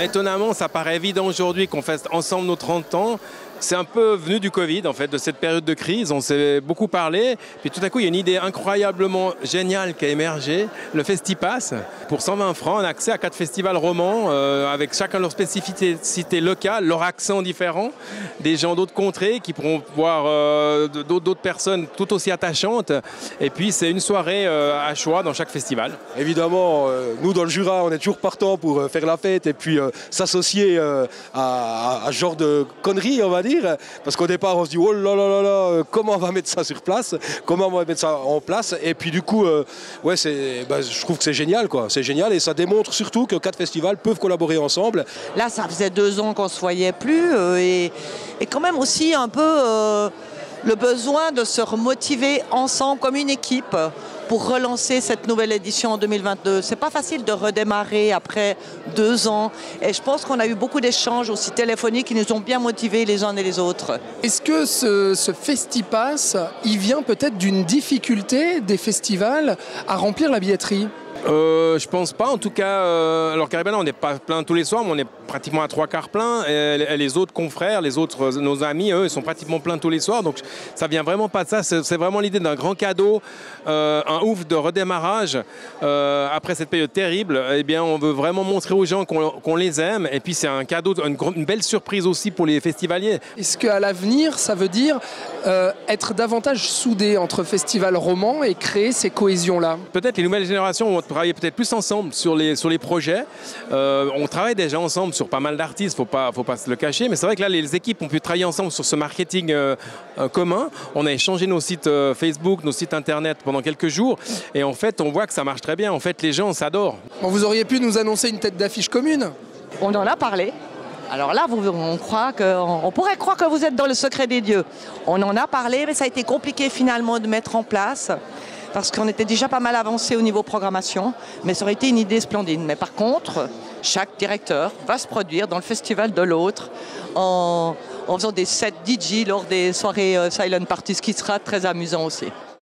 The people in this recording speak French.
Étonnamment, ça paraît évident aujourd'hui qu'on fête ensemble nos 30 ans. C'est un peu venu du Covid, en fait, de cette période de crise. On s'est beaucoup parlé. Puis tout à coup, il y a une idée incroyablement géniale qui a émergé. Le Festipass. Pour 120 francs, on a accès à 4 festivals romans avec chacun leur spécificité locale, leur accent différent. Des gens d'autres contrées qui pourront voir d'autres personnes tout aussi attachantes. Et puis, c'est une soirée à choix dans chaque festival. Évidemment, nous, dans le Jura, on est toujours partants pour faire la fête et puis s'associer à ce genre de conneries, on va dire. Parce qu'au départ, on se dit, oh là là là là, comment on va mettre ça sur place? Comment on va mettre ça en place? Et puis du coup, ouais, je trouve que c'est génial, quoi. C'est génial et ça démontre surtout que 4 festivals peuvent collaborer ensemble. Là, ça faisait 2 ans qu'on ne se voyait plus et quand même aussi un peu le besoin de se remotiver ensemble comme une équipe pour relancer cette nouvelle édition en 2022. C'est pas facile de redémarrer après 2 ans et je pense qu'on a eu beaucoup d'échanges aussi téléphoniques qui nous ont bien motivés les uns et les autres. Est-ce que ce Festipass, il vient peut-être d'une difficulté des festivals à remplir la billetterie ? Je pense pas, en tout cas, alors Caribana, on n'est pas plein tous les soirs, mais on est pratiquement à 3/4 plein. Et les autres confrères, nos amis, eux, ils sont pratiquement pleins tous les soirs. Donc ça vient vraiment pas de ça. C'est vraiment l'idée d'un grand cadeau, un ouf de redémarrage après cette période terrible. Eh bien, on veut vraiment montrer aux gens qu'on les aime. Et puis c'est un cadeau, une belle surprise aussi pour les festivaliers. Est-ce qu'à l'avenir, ça veut dire être davantage soudés entre festivals romans et créer ces cohésions-là ? Peut-être les nouvelles générations vont travailler peut-être plus ensemble sur les projets. On travaille déjà ensemble sur pas mal d'artistes, faut pas se le cacher, mais c'est vrai que là, les équipes ont pu travailler ensemble sur ce marketing commun. On a échangé nos sites Facebook, nos sites Internet pendant quelques jours, et en fait, on voit que ça marche très bien. En fait, les gens s'adorent. Bon, vous auriez pu nous annoncer une tête d'affiche commune ? On en a parlé. Alors là, on pourrait croire que vous êtes dans le secret des dieux. On en a parlé, mais ça a été compliqué finalement de mettre en place. Parce qu'on était déjà pas mal avancé au niveau programmation, mais ça aurait été une idée splendide. Mais par contre, chaque directeur va se produire dans le festival de l'autre en faisant des sets DJ lors des soirées Silent Parties, ce qui sera très amusant aussi.